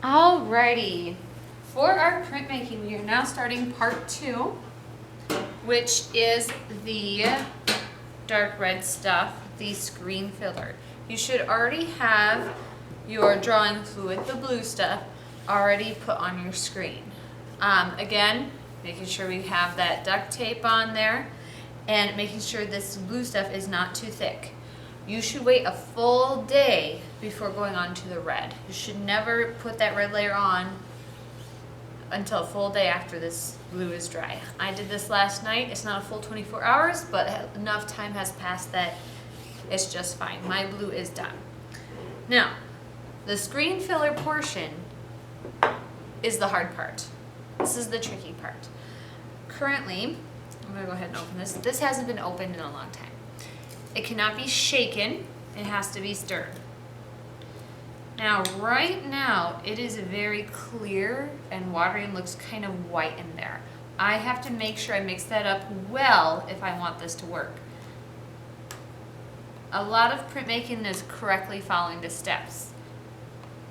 Alrighty, for our printmaking, we are now starting part 2, which is the dark red stuff, the screen filler. You should already have your drawing fluid, the blue stuff, already put on your screen. Again, making sure we have that duct tape on there and making sure this blue stuff is not too thick. You should wait a full day before going on to the red. You should never put that red layer on until a full day after this blue is dry. I did this last night. It's not a full 24 hours, but enough time has passed that it's just fine. My blue is done. Now, the screen filler portion is the hard part. This is the tricky part. Currently, I'm gonna go ahead and open this. This hasn't been opened in a long time. It cannot be shaken, it has to be stirred. Now, right now, it is very clear and watery and looks kind of white in there. I have to make sure I mix that up well if I want this to work. A lot of printmaking is correctly following the steps.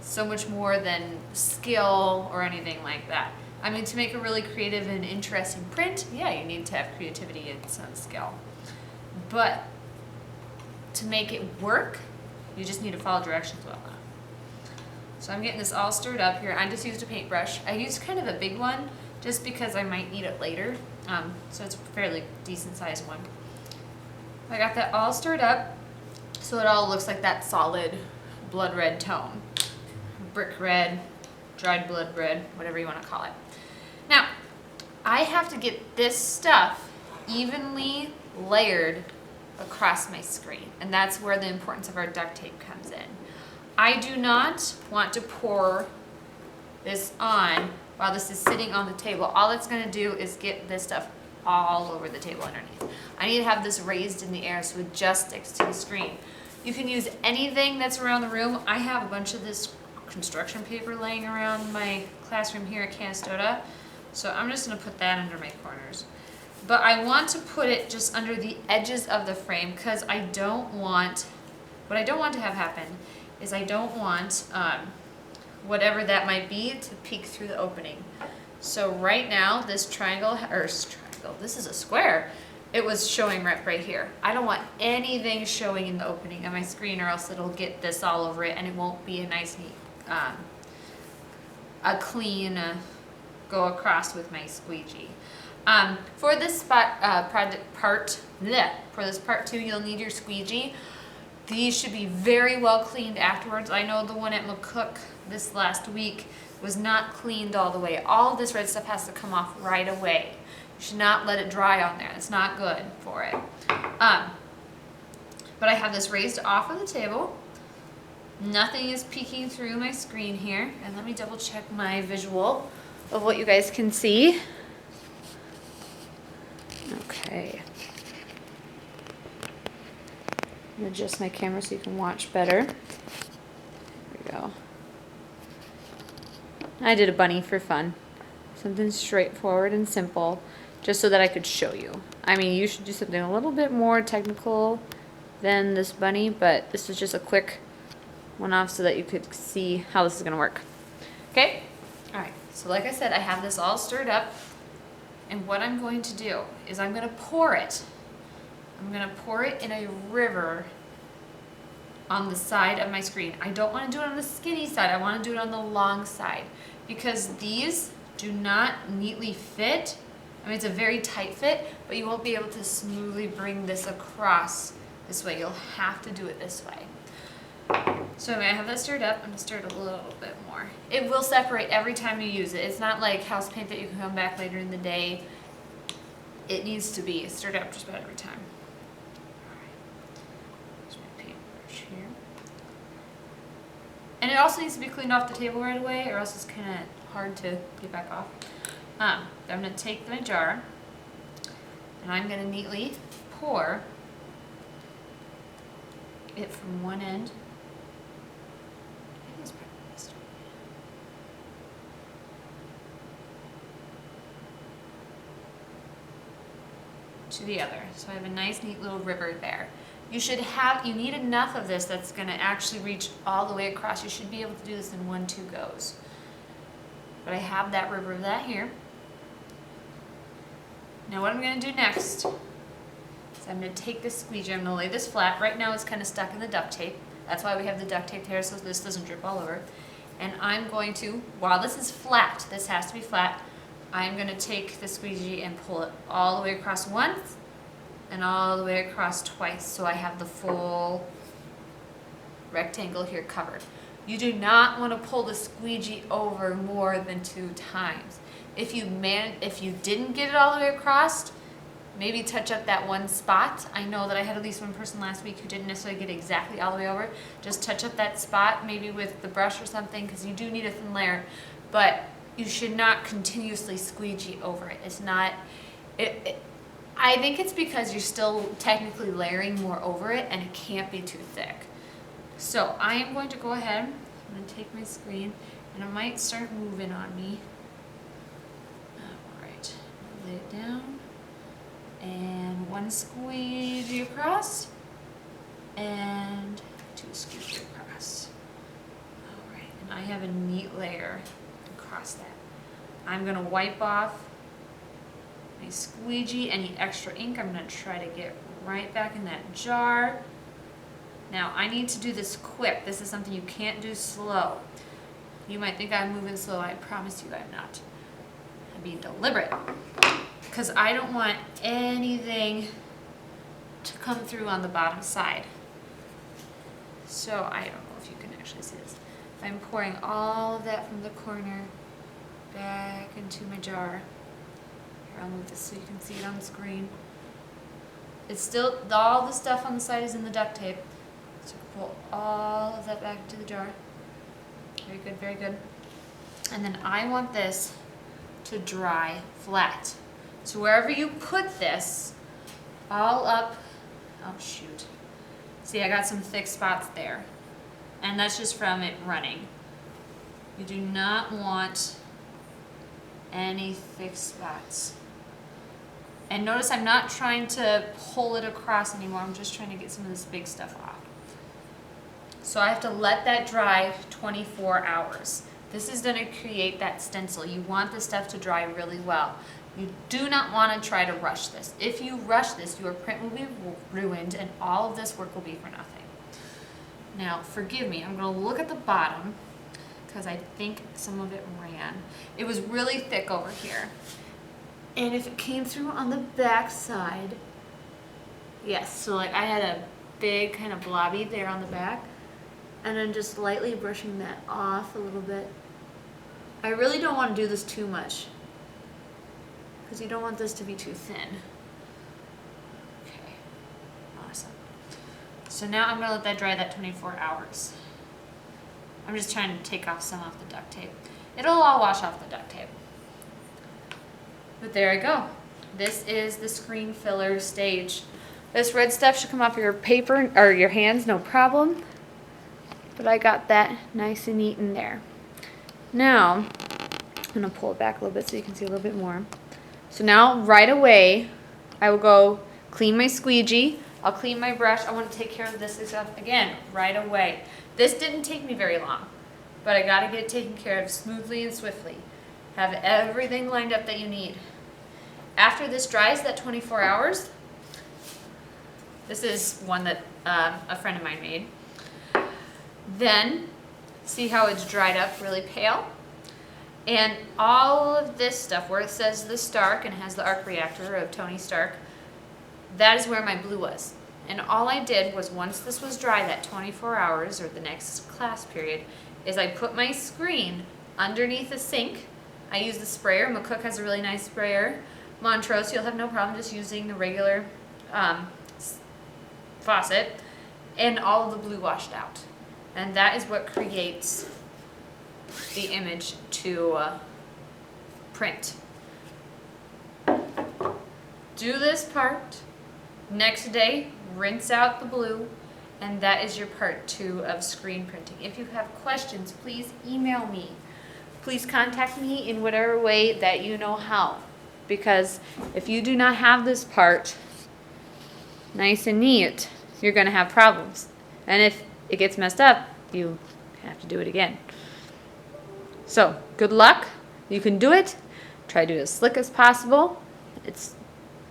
So much more than skill or anything like that. I mean, to make a really creative and interesting print, yeah, you need to have creativity and some skill. But to make it work, you just need to follow directions well enough. So I'm getting this all stirred up here. I just used a paintbrush. I used kind of a big one just because I might need it later. So it's a fairly decent sized one. I got that all stirred up so it all looks like that solid blood red tone. Brick red, dried blood red, whatever you want to call it. Now, I have to get this stuff evenly layered across my screen, and that's where the importance of our duct tape comes in. I do not want to pour this on while this is sitting on the table. All it's going to do is get this stuff all over the table underneath. I need to have this raised in the air so it just sticks to the screen. You can use anything that's around the room. I have a bunch of this construction paper laying around my classroom here at Canastota, so I'm just going to put that under my corners. But I want to put it just under the edges of the frame because what I don't want to have happen is I don't want whatever that might be to peek through the opening. So right now this this is a square. It was showing right here. I don't want anything showing in the opening of my screen or else it'll get this all over it and it won't be a nice neat, a clean go across with my squeegee. For this part 2, you'll need your squeegee. These should be very well cleaned afterwards. I know the one at McCook this last week was not cleaned all the way. All of this red stuff has to come off right away. You should not let it dry on there. It's not good for it. But I have this raised off of the table. Nothing is peeking through my screen here. And let me double check my visual of what you guys can see. Okay. Adjust my camera so you can watch better. There we go. I did a bunny for fun. Something straightforward and simple, just so that I could show you. I mean, you should do something a little bit more technical than this bunny, but this is just a quick one-off so that you could see how this is going to work. Okay? Alright, so like I said, I have this all stirred up. And what I'm going to do is I'm going to pour it. I'm going to pour it in a river on the side of my screen. I don't want to do it on the skinny side. I want to do it on the long side because these do not neatly fit. I mean, it's a very tight fit, but you won't be able to smoothly bring this across this way. You'll have to do it this way. So I have that stirred up. I'm going to stir it a little bit more. It will separate every time you use it. It's not like house paint that you can come back later in the day. It needs to be stirred up just about every time. Alright, there's my paintbrush here. And it also needs to be cleaned off the table right away or else it's kind of hard to get back off. I'm going to take my jar and I'm going to neatly pour it from one end to the other. So I have a nice neat little river there. You need enough of this that's going to actually reach all the way across. You should be able to do this in 1-2 goes. But I have that river of that here. Now what I'm going to do next is I'm going to take this squeegee, I'm going to lay this flat. Right now it's kind of stuck in the duct tape. That's why we have the duct tape here, so this doesn't drip all over. And I'm going to, while this is flat, this has to be flat, I'm going to take the squeegee and pull it all the way across once and all the way across twice, so I have the full rectangle here covered. You do not want to pull the squeegee over more than 2 times. If you didn't get it all the way across, maybe touch up that one spot. I know that I had at least one person last week who didn't necessarily get exactly all the way over. Just touch up that spot, maybe with the brush or something, because you do need a thin layer. But you should not continuously squeegee over it. It's not, I think it's because you're still technically layering more over it and it can't be too thick. So I am going to go ahead, I'm going to take my screen and it might start moving on me. Alright, lay it down and 1 squeegee across and 2 squeegee across. Alright, and I have a neat layer across that. I'm going to wipe off my squeegee, any extra ink I'm going to try to get right back in that jar. Now I need to do this quick. This is something you can't do slow. You might think I'm moving slow. I promise you I'm not. I'm being deliberate because I don't want anything to come through on the bottom side. So I don't know if you can actually see this. I'm pouring all of that from the corner back into my jar. Here, I'll move this so you can see it on the screen. It's still, all the stuff on the side is in the duct tape. So pull all of that back into the jar. Very good, very good. And then I want this to dry flat. So wherever you put this, all up, oh shoot. See, I got some thick spots there. And that's just from it running. You do not want any thick spots. And notice I'm not trying to pull it across anymore. I'm just trying to get some of this big stuff off. So I have to let that dry 24 hours. This is going to create that stencil. You want the stuff to dry really well. You do not want to try to rush this. If you rush this, your print will be ruined and all of this work will be for nothing. Now, forgive me, I'm going to look at the bottom because I think some of it ran. It was really thick over here. And if it came through on the back side, yes, so like I had a big kind of blobby there on the back. And then just lightly brushing that off a little bit. I really don't want to do this too much because you don't want this to be too thin. Okay, awesome. So now I'm going to let that dry that 24 hours. I'm just trying to take off some off the duct tape. It'll all wash off the duct tape. But there I go. This is the screen filler stage. This red stuff should come off your paper or your hands, no problem. But I got that nice and neat in there. Now, I'm going to pull it back a little bit so you can see a little bit more. So now, right away, I will go clean my squeegee. I'll clean my brush. I want to take care of this stuff again right away. This didn't take me very long, but I got to get it taken care of smoothly and swiftly. Have everything lined up that you need. After this dries, that 24 hours, this is one that a friend of mine made. Then, see how it's dried up really pale? And all of this stuff, where it says the Stark and has the arc reactor of Tony Stark, that is where my blue was. And all I did was, once this was dry, that 24 hours, or the next class period, is I put my screen underneath the sink. I use the sprayer. McCook has a really nice sprayer. Montrose, you'll have no problem just using the regular faucet. And all of the blue washed out. And that is what creates the image to print. Do this part. Next day, rinse out the blue. And that is your part 2 of screen printing. If you have questions, please email me. Please contact me in whatever way that you know how. Because if you do not have this part nice and neat, you're going to have problems. And if it gets messed up, you have to do it again. So, good luck. You can do it. Try to do it as slick as possible.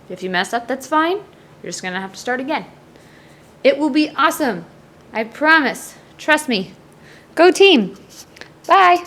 If you mess up, that's fine. You're just gonna have to start again. It will be awesome. I promise. Trust me. Go team. Bye.